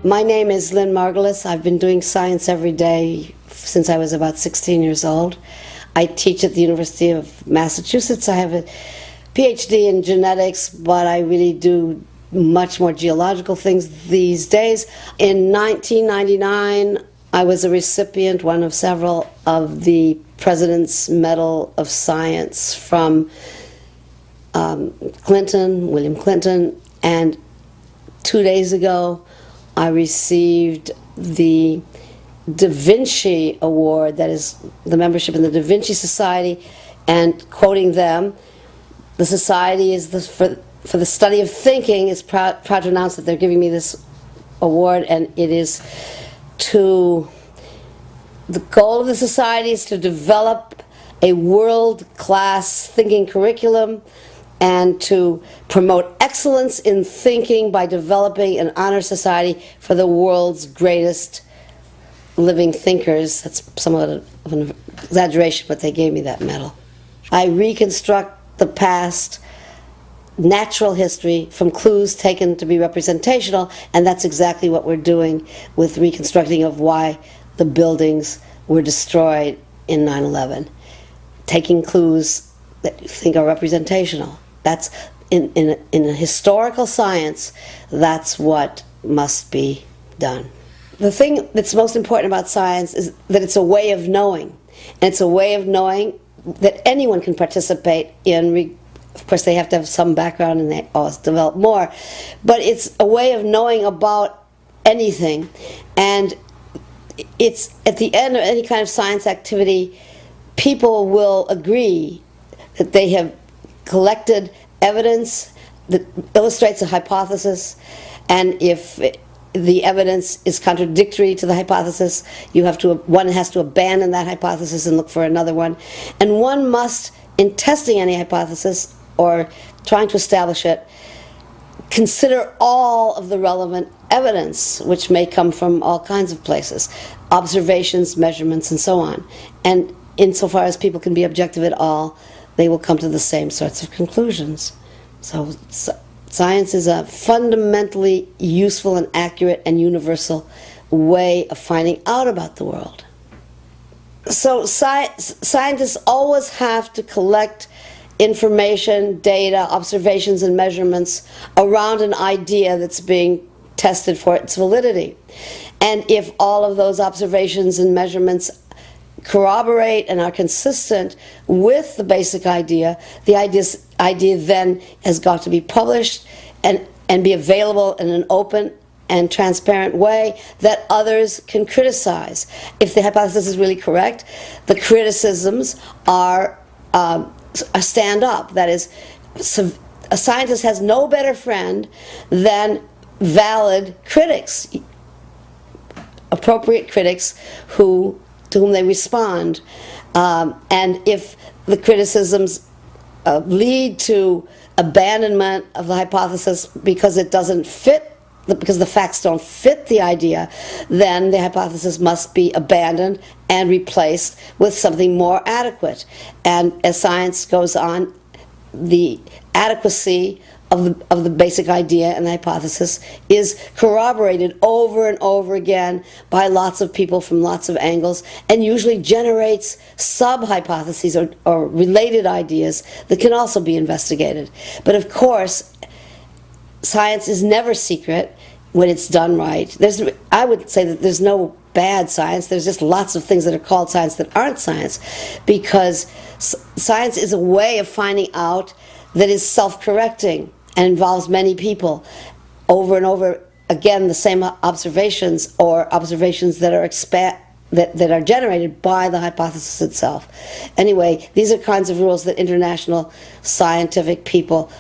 My name is Lynn Margulis. I've been doing science every day since I was about 16 years old. I teach at the University of Massachusetts. I have a PhD in genetics, but I really do much more geological things these days. In 1999, I was a recipient, one of several, of the President's Medal of Science from William Clinton, and 2 days ago I received the Da Vinci Award, that is the membership in the Da Vinci Society, and quoting them, the society is for the study of thinking is proud to announce that they're giving me this award, and it is the goal of the society is to develop a world-class thinking curriculum and to promote excellence in thinking by developing an honor society for the world's greatest living thinkers. That's somewhat of an exaggeration, but they gave me that medal. I reconstruct the past, natural history, from clues taken to be representational, and that's exactly what we're doing with reconstructing of why the buildings were destroyed in 9/11. Taking clues that you think are representational. That's in a historical science, that's what must be done. The thing that's most important about science is that it's a way of knowing. And it's a way of knowing that anyone can participate in. Of course, they have to have some background and they always develop more. But it's a way of knowing about anything. And it's at the end of any kind of science activity, people will agree that they have collected evidence that illustrates a hypothesis, and if the evidence is contradictory to the hypothesis, one has to abandon that hypothesis and look for another one. And one must, in testing any hypothesis or trying to establish it, consider all of the relevant evidence, which may come from all kinds of places, observations, measurements, and so on. And insofar as people can be objective at all, they will come to the same sorts of conclusions. So science is a fundamentally useful and accurate and universal way of finding out about the world. So scientists always have to collect information, data, observations, and measurements around an idea that's being tested for its validity. And if all of those observations and measurements corroborate and are consistent with the basic idea, the idea then has got to be published and be available in an open and transparent way that others can criticize. If the hypothesis is really correct, the criticisms are stand up. That is, a scientist has no better friend than valid critics, appropriate critics to whom they respond. And if the criticisms lead to abandonment of the hypothesis because it doesn't fit, because the facts don't fit the idea, then the hypothesis must be abandoned and replaced with something more adequate. And as science goes on, the adequacy of the basic idea and the hypothesis is corroborated over and over again by lots of people from lots of angles, and usually generates sub-hypotheses or related ideas that can also be investigated. But of course, science is never secret when it's done right. I would say that there's no bad science. There's just lots of things that are called science that aren't science, because science is a way of finding out that is self-correcting and involves many people over and over again, the same observations or observations that are that are generated by the hypothesis itself. Anyway, these are kinds of rules that international scientific people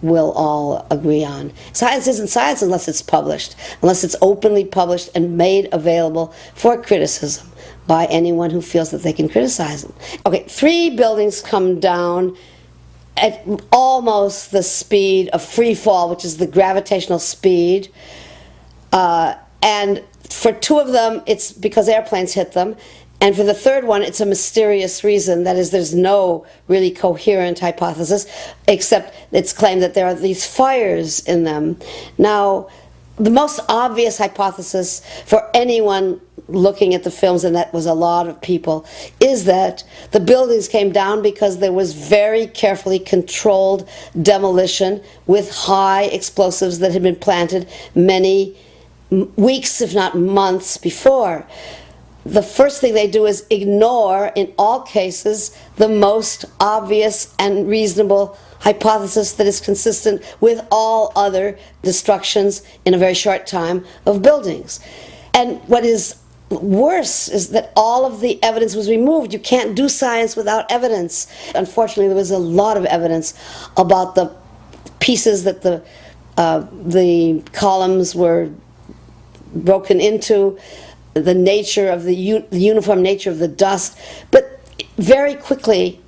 will all agree on. Science isn't science unless it's published, unless it's openly published and made available for criticism by anyone who feels that they can criticize them. Okay, 3 buildings come down at almost the speed of free fall, which is the gravitational speed, and for 2 of them it's because airplanes hit them, and for the 3rd one it's a mysterious reason. That is, there's no really coherent hypothesis, except it's claimed that there are these fires in them. Now, the most obvious hypothesis for anyone looking at the films, and that was a lot of people, is that the buildings came down because there was very carefully controlled demolition with high explosives that had been planted many weeks, if not months before. The first thing they do is ignore, in all cases, the most obvious and reasonable hypothesis that is consistent with all other destructions in a very short time of buildings. And what is worse is that all of the evidence was removed. You can't do science without evidence. Unfortunately, there was a lot of evidence about the pieces that the columns were broken into, the nature of the uniform nature of the dust. But very quickly,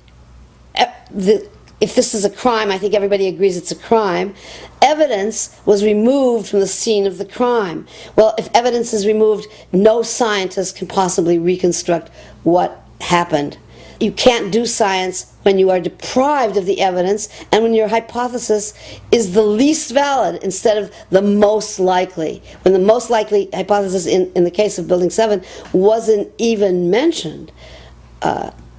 if this is a crime, I think everybody agrees it's a crime, evidence was removed from the scene of the crime. Well, if evidence is removed, no scientist can possibly reconstruct what happened. You can't do science when you are deprived of the evidence and when your hypothesis is the least valid instead of the most likely. When the most likely hypothesis in the case of Building 7 wasn't even mentioned.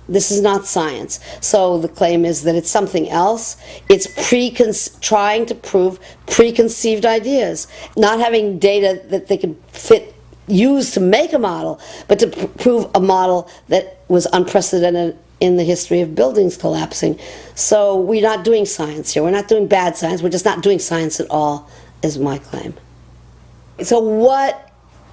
This is not science. So the claim is that it's something else. It's trying to prove preconceived ideas, not having data that they could use to make a model, but to prove a model that was unprecedented in the history of buildings collapsing. So we're not doing science here. We're not doing bad science. We're just not doing science at all, is my claim. So what,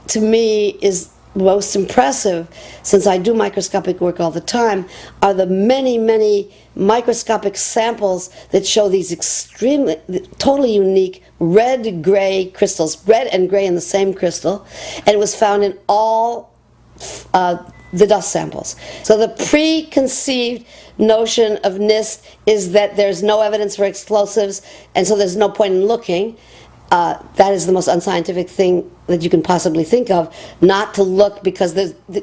to me, is most impressive, since I do microscopic work all the time, are the many, many microscopic samples that show these extremely, totally unique red-gray crystals, red and gray in the same crystal, and it was found in all the dust samples. So the preconceived notion of NIST is that there's no evidence for explosives, and so there's no point in looking. That is the most unscientific thing that you can possibly think of, not to look because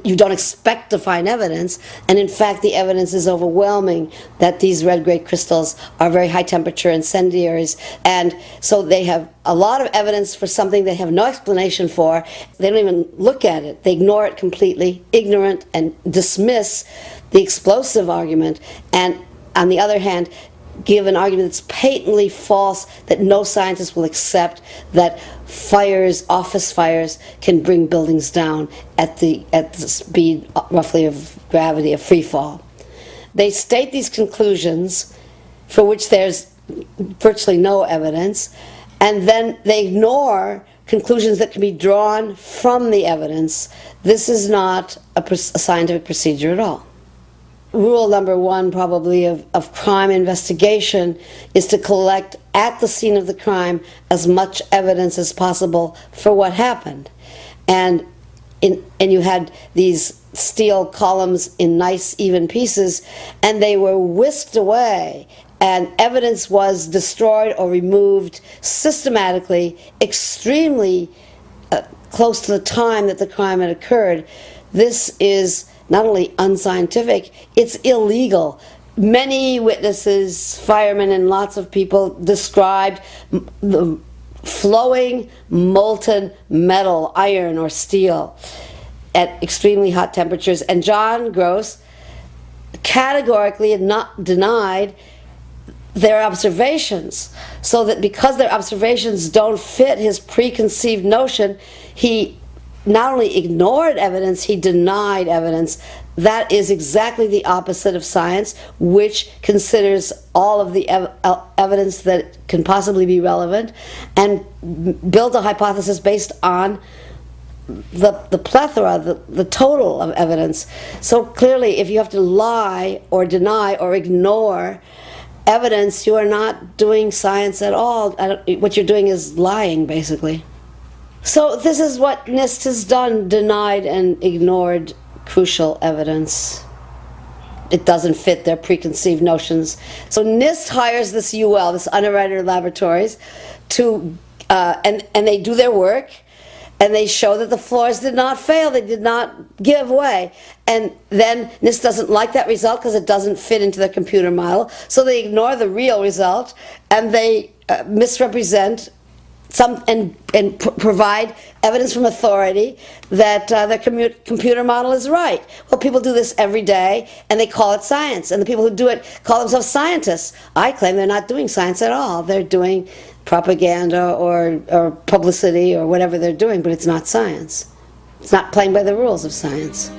you don't expect to find evidence, and in fact the evidence is overwhelming that these red-gray crystals are very high-temperature incendiaries, and so they have a lot of evidence for something they have no explanation for. They don't even look at it. They ignore it completely, ignorant, and dismiss the explosive argument, and on the other hand, give an argument that's patently false, that no scientist will accept, that fires, office fires, can bring buildings down at the speed roughly of gravity, of free fall. They state these conclusions for which there's virtually no evidence, and then they ignore conclusions that can be drawn from the evidence. This is not a scientific procedure at all. Rule number one, probably, of crime investigation is to collect at the scene of the crime as much evidence as possible for what happened. And you had these steel columns in nice, even pieces, and they were whisked away, and evidence was destroyed or removed systematically, extremely close to the time that the crime had occurred. This is not only unscientific, it's illegal. Many witnesses, firemen and lots of people, described the flowing molten metal, iron or steel, at extremely hot temperatures. And John Gross categorically had not denied their observations, so that because their observations don't fit his preconceived notion, he not only ignored evidence, he denied evidence. That is exactly the opposite of science, which considers all of the evidence that can possibly be relevant and build a hypothesis based on the plethora, the total of evidence. So clearly, if you have to lie or deny or ignore evidence, you are not doing science at all. What you're doing is lying, basically. So this is what NIST has done, denied and ignored crucial evidence. It doesn't fit their preconceived notions. So NIST hires this UL, this Underwriter Laboratories, and they do their work, and they show that the floors did not fail, they did not give way. And then NIST doesn't like that result because it doesn't fit into their computer model, so they ignore the real result, and they misrepresent provide evidence from authority that their computer model is right. Well, people do this every day, and they call it science. And the people who do it call themselves scientists. I claim they're not doing science at all. They're doing propaganda or publicity or whatever they're doing, but it's not science. It's not playing by the rules of science.